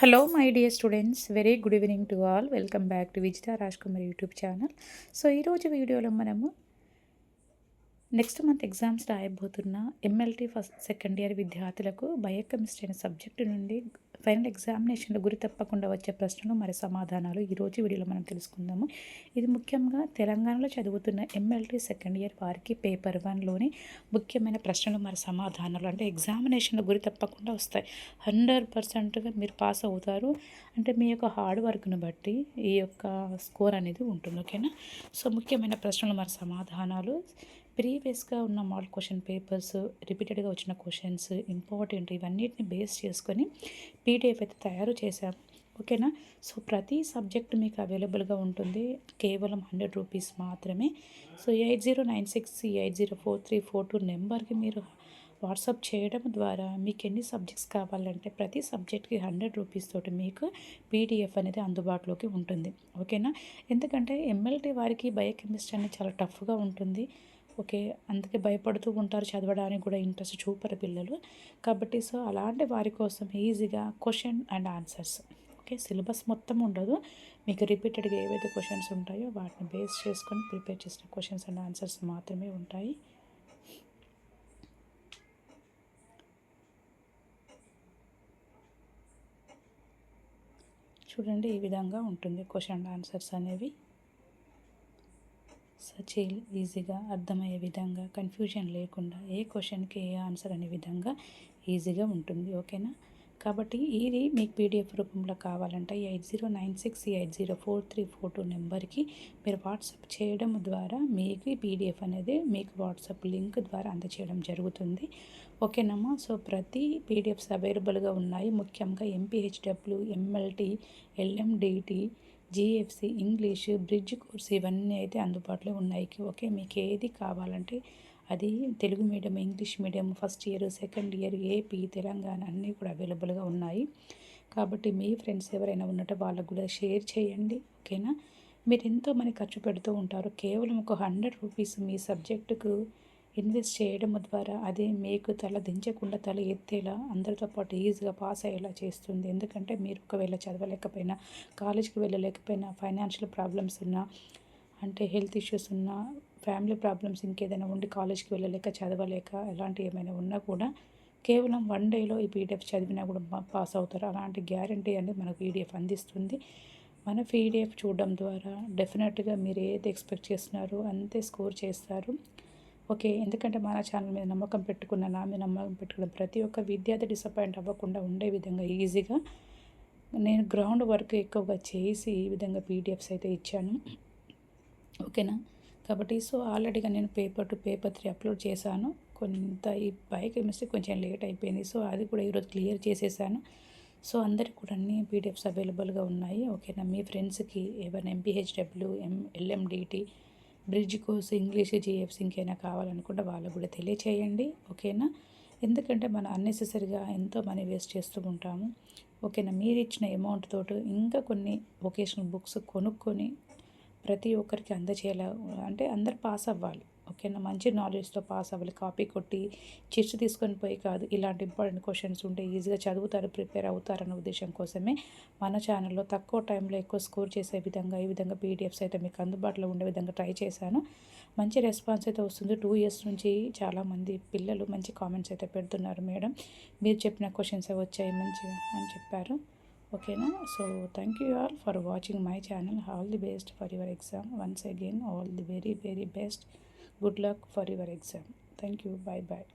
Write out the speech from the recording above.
Hello, my dear students. Very good evening to all. Welcome back to Vijita Rajkumar YouTube channel. So ఈరోజు వీడియోలో మనము next month exams రాయబోతున్న MLT first second year విద్యార్థులకు biochemistry అనే subject నుండి final ఎగ్జామినేషన్లో గురి తప్పకుండా వచ్చే ప్రశ్నలు మరి సమాధానాలు ఈరోజు వీడియోలో మనం తెలుసుకుందాము. ఇది ముఖ్యంగా తెలంగాణలో చదువుతున్న ఎంఎల్టీ సెకండ్ ఇయర్ వారికి పేపర్ 1లోని ముఖ్యమైన ప్రశ్నలు మరి సమాధానాలు అంటే ఎగ్జామినేషన్లో గురి తప్పకుండా వస్తాయి. 100%గా మీరు పాస్ అవుతారు. అంటే మీ యొక్క హార్డ్ వర్క్ను బట్టి ఈ యొక్క స్కోర్ అనేది ఉంటుంది. ఓకేనా. సో ముఖ్యమైన ప్రశ్నలు మరి సమాధానాలు ప్రీవియస్గా ఉన్న మోడల్ క్వశ్చన్ పేపర్స్, రిపీటెడ్గా వచ్చిన క్వశ్చన్స్, ఇంపార్టెంట్ ఇవన్నిటిని బేస్ చేసుకొని పీడిఎఫ్ అయితే తయారు చేశాము. ఓకేనా. సో ప్రతి సబ్జెక్ట్ మీకు అవైలబుల్గా ఉంటుంది. కేవలం 100 రూపీస్ మాత్రమే. సో 8096804342 నెంబర్కి మీరు వాట్సాప్ చేయడం ద్వారా మీకు ఎన్ని సబ్జెక్ట్స్ కావాలంటే ప్రతి సబ్జెక్ట్కి 100 రూపీస్ తోటి మీకు పీడిఎఫ్ అనేది అందుబాటులోకి ఉంటుంది. ఓకేనా. ఎందుకంటే ఎంఎల్టీ వారికి బయోకెమిస్ట్రీ అనేది చాలా టఫ్గా ఉంటుంది. ఓకే. అందుకే భయపడుతూ ఉంటారు, చదవడానికి కూడా ఇంట్రెస్ట్ చూపరు పిల్లలు. కాబట్టి సో అలాంటి వారి కోసం ఈజీగా question and answers, okay, syllabus మొత్తం ఉండదు. మీకు రిపీటెడ్గా ఏవైతే క్వశ్చన్స్ ఉంటాయో వాటిని బేస్ చేసుకొని ప్రిపేర్ చేసిన క్వశ్చన్స్ అండ్ ఆన్సర్స్ మాత్రమే ఉంటాయి. చూడండి, ఈ విధంగా ఉంటుంది క్వశ్చన్ అండ్ ఆన్సర్స్ అనేవి. సచ్ ఈజీగా అర్థమయ్యే విధంగా, కన్ఫ్యూజన్ లేకుండా ఏ క్వశ్చన్కి ఏ ఆన్సర్ అనే విధంగా ఈజీగా ఉంటుంది. ఓకేనా. కాబట్టి ఇది మీకు పీడిఎఫ్ రూపంలో కావాలంటే 8096804342 నెంబర్కి మీరు వాట్సాప్ చేయడం ద్వారా మీకు ఈ పీడిఎఫ్ అనేది మీకు వాట్సాప్ లింక్ ద్వారా అందచేయడం జరుగుతుంది. ఓకేనమ్మా. సో ప్రతి పీడిఎఫ్స్ అవైలబుల్గా ఉన్నాయి. ముఖ్యంగా MPHW, MLT, LMDT, GFC, English, bridge course ఇవన్నీ అయితే అందుబాటులో ఉన్నాయి. ఓకే. మీకు ఏది కావాలంటే అది Telugu medium, English medium, first year, second year, AP, Telangana అన్నీ కూడా అవైలబుల్గా ఉన్నాయి. కాబట్టి మీ ఫ్రెండ్స్ ఎవరైనా ఉన్నట్టు వాళ్ళకు కూడా షేర్ చేయండి. ఓకేనా. మీరు ఎంతో మనీ ఖర్చు పెడుతూ ఉంటారు. కేవలం ఒక 100 రూపీస్ మీ సబ్జెక్టుకు ఇన్వెస్ట్ చేయడం ద్వారా అది మీకు తల దించకుండా తల ఎత్తేలా, అందరితో పాటు ఈజీగా పాస్ అయ్యేలా చేస్తుంది. ఎందుకంటే మీరు ఒకవేళ చదవలేకపోయినా, కాలేజీకి వెళ్ళలేకపోయినా, ఫైనాన్షియల్ ప్రాబ్లమ్స్ ఉన్నా, అంటే హెల్త్ ఇష్యూస్ ఉన్నా, ఫ్యామిలీ ప్రాబ్లమ్స్ ఇంకేదైనా ఉండి కాలేజ్కి వెళ్ళలేక, చదవలేక ఎలాంటి ఏమైనా ఉన్నా కూడా కేవలం 1 డేలో ఈ పీడిఎఫ్ చదివినా కూడా పాస్ అవుతారు. అలాంటి గ్యారంటీ అనేది మనకు పీడిఎఫ్ అందిస్తుంది. మన పీడిఎఫ్ చూడడం ద్వారా డెఫినెట్గా మీరు ఏది ఎక్స్పెక్ట్ చేస్తున్నారో అంతే స్కోర్ చేస్తారు. ఓకే. ఎందుకంటే మన ఛానల్ మీద నమ్మకం పెట్టుకున్న, నా మీద నమ్మకం పెట్టుకున్న ప్రతి ఒక్క విద్యార్థి డిసప్పాయింట్ అవ్వకుండా ఉండే విధంగా ఈజీగా నేను గ్రౌండ్ వర్క్ ఎక్కువగా చేసి ఈ విధంగా పీడిఎఫ్స్ అయితే ఇచ్చాను. ఓకేనా. కాబట్టి సో ఆల్రెడీగా నేను పేపర్ 2, పేపర్ 3 అప్లోడ్ చేశాను. కొంత ఈ బయోకెమిస్ట్రీ కొంచెం లేట్ అయిపోయింది. సో అది కూడా ఈరోజు క్లియర్ చేసేసాను. సో అందరికి కూడా అన్ని పీడిఎఫ్స్ అవైలబుల్గా ఉన్నాయి. ఓకేనా. మీ ఫ్రెండ్స్కి ఎవరైనా MPHW, ఎల్ఎండిటి, bridge course, English, GFs ఇంకైనా కావాలనుకుంటే వాళ్ళకు కూడా తెలియచేయండి. ఓకేనా. ఎందుకంటే మనం అన్నెసెసరీగా ఎంతో మనీ వేస్ట్ చేస్తూ ఉంటాము. ఓకేనా. మీరు ఇచ్చిన అమౌంట్ తోటి ఇంకా కొన్ని వొకేషనల్ బుక్స్ కొనుక్కొని ప్రతి ఒక్కరికి అందచేయాల, అంటే అందరు పాస్ అవ్వాలి. ఓకేనా. మంచి నాలెడ్జ్తో పాస్ అవ్వాలి. కాపీ కొట్టి చిట్స్ తీసుకొని పోయి కాదు. ఇలాంటి ఇంపార్టెంట్ క్వశ్చన్స్ ఉంటే ఈజీగా చదువుతారు, ప్రిపేర్ అవుతారన్న ఉద్దేశం కోసమే మన ఛానల్లో తక్కువ టైంలో ఎక్కువ స్కోర్ చేసే విధంగా ఈ విధంగా పీడిఎఫ్స్ అయితే మీకు అందుబాటులో ఉండే విధంగా ట్రై చేశాను. మంచి రెస్పాన్స్ అయితే వస్తుంది. 2 ఇయర్స్ నుంచి చాలామంది పిల్లలు మంచి కామెంట్స్ అయితే పెడుతున్నారు. మేడం మీరు చెప్పిన క్వశ్చన్స్ వచ్చాయి మంచిగా అని చెప్పారు. ఓకేనా. So thank you all for watching my channel. All the best for your exam. Once again all the very very best. Good luck for your exam. Thank you. Bye bye.